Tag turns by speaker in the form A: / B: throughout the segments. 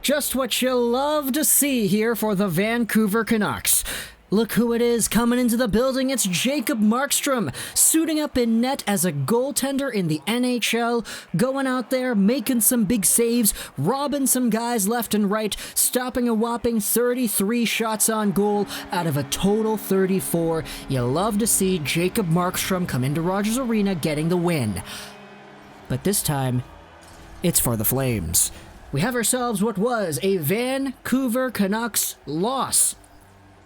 A: Just what you love to see here for the Vancouver Canucks. Look who it is coming into the building. It's Jacob Markstrom, suiting up in net as a goaltender in the NHL, going out there, making some big saves, robbing some guys left and right, stopping a whopping 33 shots on goal out of a total 34. You love to see Jacob Markstrom come into Rogers Arena getting the win. But this time, it's for the Flames. We have ourselves what was a Vancouver Canucks loss.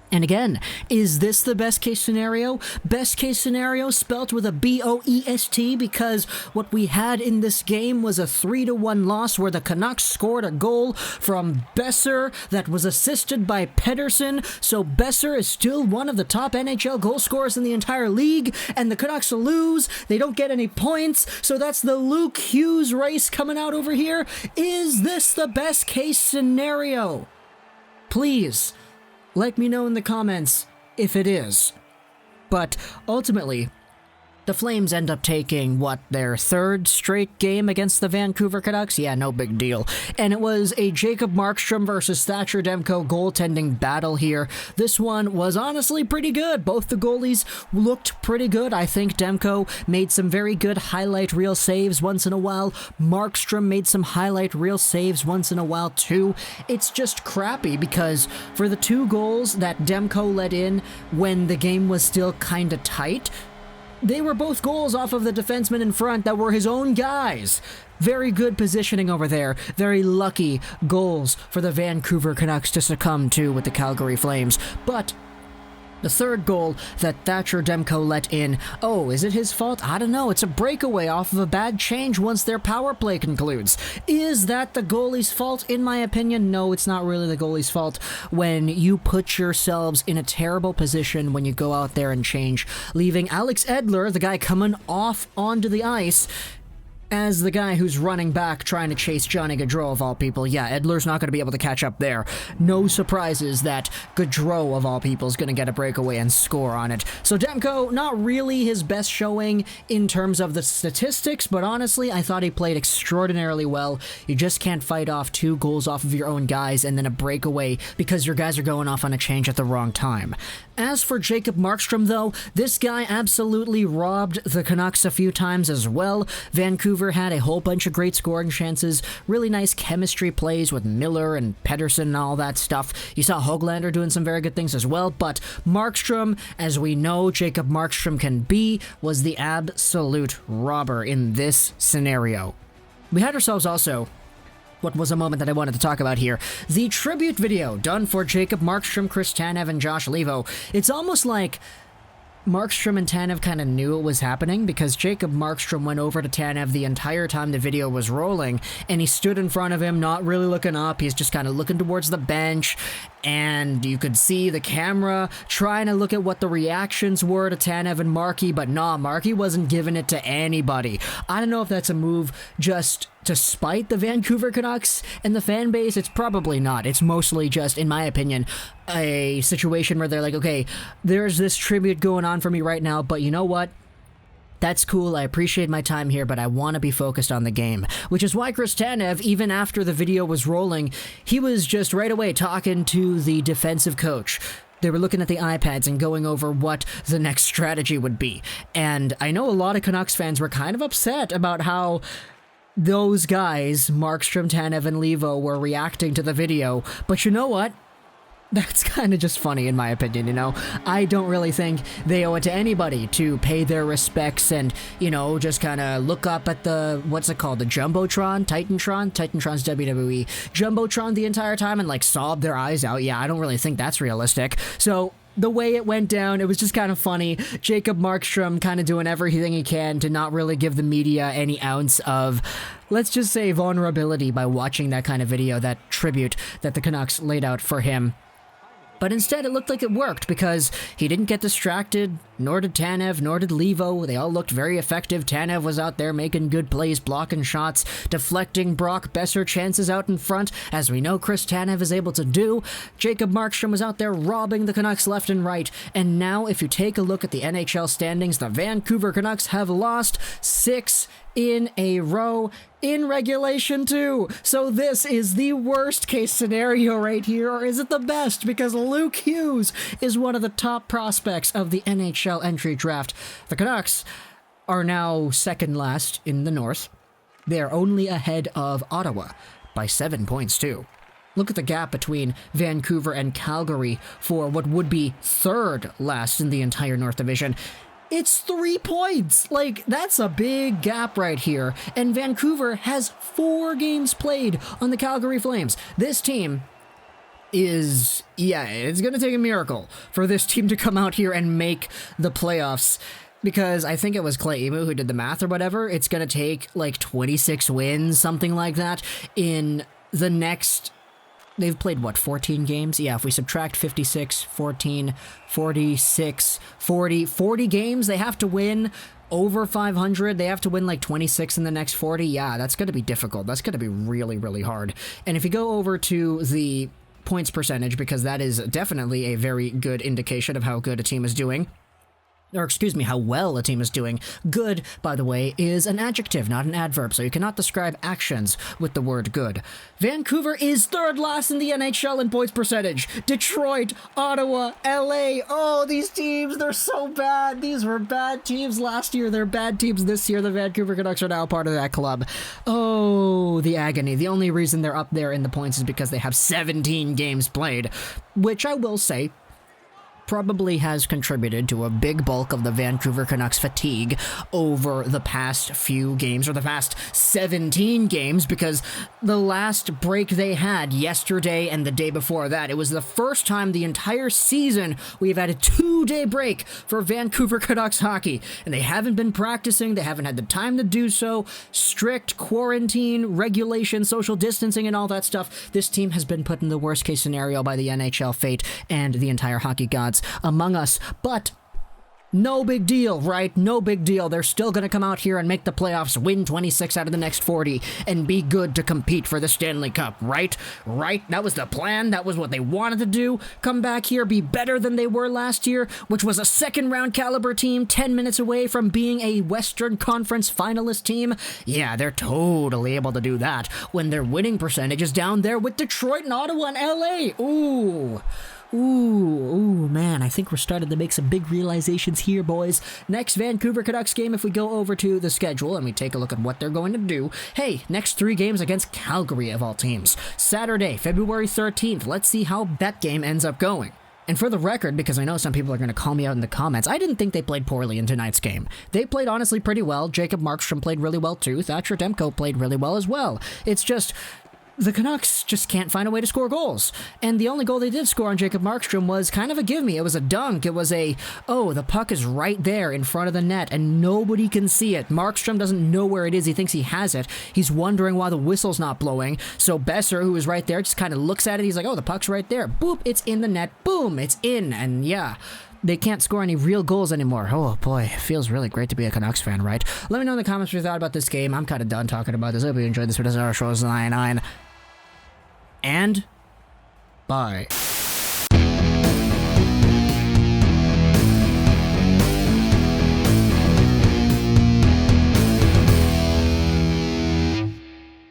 A: And again, is this the best case scenario? Best case scenario spelt with a B-O-E-S-T, because what we had in this game was a 3-1 loss where the Canucks scored a goal from Boeser that was assisted by Pettersson. So Boeser is still one of the top NHL goal scorers in the entire league, and the Canucks lose. They don't get any points, so that's the Luke Hughes race coming out over here. Is this the best case scenario? Please, let me know in the comments if it is. But ultimately, the Flames end up taking, their third straight game against the Vancouver Canucks? Yeah, no big deal. And it was a Jacob Markstrom versus Thatcher Demko goaltending battle here. This one was honestly pretty good. Both the goalies looked pretty good. I think Demko made some very good highlight reel saves once in a while. Markstrom made some highlight reel saves once in a while too. It's just crappy because for the two goals that Demko let in when the game was still kinda tight, they were both goals off of the defenseman in front that were his own guys. Very good positioning over there. Very lucky goals for the Vancouver Canucks to succumb to with the Calgary Flames. But the third goal that Thatcher Demko let in, is it his fault? I don't know. It's a breakaway off of a bad change once their power play concludes. Is that the goalie's fault? In my opinion, no, it's not really the goalie's fault when you put yourselves in a terrible position when you go out there and change, leaving Alex Edler, the guy coming off onto the ice, as the guy who's running back trying to chase Johnny Gaudreau of all people. Yeah, Edler's not going to be able to catch up there. No surprises that Gaudreau of all people is going to get a breakaway and score on it. So Demko, not really his best showing in terms of the statistics, but honestly, I thought he played extraordinarily well. You just can't fight off two goals off of your own guys and then a breakaway because your guys are going off on a change at the wrong time. As for Jacob Markstrom, though, this guy absolutely robbed the Canucks a few times as well. Vancouver had a whole bunch of great scoring chances, really nice chemistry plays with Miller and Pettersson and all that stuff. You saw Höglander doing some very good things as well, but Markstrom, as we know Jacob Markstrom can be, was the absolute robber in this scenario. We had ourselves also what was a moment that I wanted to talk about here. The tribute video done for Jacob Markstrom, Chris Tanev, and Josh Leivo. It's almost like Markstrom and Tanev kind of knew it was happening because Jacob Markstrom went over to Tanev the entire time the video was rolling, and he stood in front of him, not really looking up. He's just kind of looking towards the bench, and you could see the camera trying to look at what the reactions were to Tanev and Marky, but nah, Marky wasn't giving it to anybody. I don't know if that's a move just to spite the Vancouver Canucks and the fan base. It's probably not. It's mostly just, in my opinion, a situation where they're like, okay, there's this tribute going on for me right now, but you know what? That's cool, I appreciate my time here, but I want to be focused on the game. Which is why Chris Tanev, even after the video was rolling, he was just right away talking to the defensive coach. They were looking at the iPads and going over what the next strategy would be. And I know a lot of Canucks fans were kind of upset about how those guys, Markstrom, Tanev, and Leivo, were reacting to the video. But you know what? That's kind of just funny in my opinion, you know? I don't really think they owe it to anybody to pay their respects and, you know, just kind of look up at the, what's it called, the Jumbotron? Titantron's WWE. Jumbotron the entire time and, like, sob their eyes out. Yeah, I don't really think that's realistic. So the way it went down, it was just kind of funny. Jacob Markstrom kind of doing everything he can to not really give the media any ounce of, let's just say, vulnerability by watching that kind of video, that tribute that the Canucks laid out for him. But instead, it looked like it worked because he didn't get distracted, nor did Tanev, nor did Leivo. They all looked very effective. Tanev was out there making good plays, blocking shots, deflecting Brock Boeser chances out in front, as we know Chris Tanev is able to do. Jacob Markstrom was out there robbing the Canucks left and right. And now, if you take a look at the NHL standings, the Vancouver Canucks have lost 6 in a row in regulation too. So this is the worst case scenario right here, or is it the best? Because Luke Hughes is one of the top prospects of the NHL entry draft. The Canucks are now second last in the North. They're only ahead of Ottawa by 7 points too. Look at the gap between Vancouver and Calgary for what would be third last in the entire North Division. It's 3 points. Like, that's a big gap right here. And Vancouver has 4 games played on the Calgary Flames. This team is, it's going to take a miracle for this team to come out here and make the playoffs. Because I think it was Clay Emu who did the math or whatever. It's going to take like 26 wins, something like that, in the next... They've played, 14 games? Yeah, if we subtract 56, 14, 46, 40 games, they have to win over 500. They have to win like 26 in the next 40. Yeah, that's going to be difficult. That's going to be really, really hard. And if you go over to the points percentage, because that is definitely a very good indication of how good a team is doing, or excuse me, how well a team is doing. Good, by the way, is an adjective, not an adverb, so you cannot describe actions with the word good. Vancouver is third last in the NHL in points percentage. Detroit, Ottawa, LA, oh, these teams, they're so bad. These were bad teams last year. They're bad teams this year. The Vancouver Canucks are now part of that club. Oh, the agony. The only reason they're up there in the points is because they have 17 games played, which I will say probably has contributed to a big bulk of the Vancouver Canucks fatigue over the past few games, or the past 17 games, because the last break they had yesterday and the day before that, it was the first time the entire season we've had a 2-day break for Vancouver Canucks hockey, and they haven't been practicing, they haven't had the time to do so, strict quarantine, regulation, social distancing, and all that stuff. This team has been put in the worst case scenario by the NHL fate and the entire hockey gods among us, but no big deal, right? No big deal. They're still going to come out here and make the playoffs, win 26 out of the next 40, and be good to compete for the Stanley Cup, right? Right? That was the plan. That was what they wanted to do. Come back here, be better than they were last year, which was a second-round caliber team, 10 minutes away from being a Western Conference finalist team. Yeah, they're totally able to do that when their winning percentage is down there with Detroit and Ottawa and LA. Ooh, man, I think we're starting to make some big realizations here, boys. Next Vancouver Canucks game, if we go over to the schedule and we take a look at what they're going to do. Hey, next 3 games against Calgary, of all teams. Saturday, February 13th. Let's see how that game ends up going. And for the record, because I know some people are going to call me out in the comments, I didn't think they played poorly in tonight's game. They played honestly pretty well. Jacob Markstrom played really well too. Thatcher Demko played really well as well. It's just... the Canucks just can't find a way to score goals. And the only goal they did score on Jacob Markstrom was kind of a give-me. It was a dunk. It was the puck is right there in front of the net, and nobody can see it. Markstrom doesn't know where it is. He thinks he has it. He's wondering why the whistle's not blowing. So Boeser, who is right there, just kind of looks at it. He's like, oh, the puck's right there. Boop, it's in the net. Boom, it's in. And yeah, they can't score any real goals anymore. Oh boy, it feels really great to be a Canucks fan, right? Let me know in the comments what you thought about this game. I'm kind of done talking about this. I hope you enjoyed this. This is our show 99. And bye.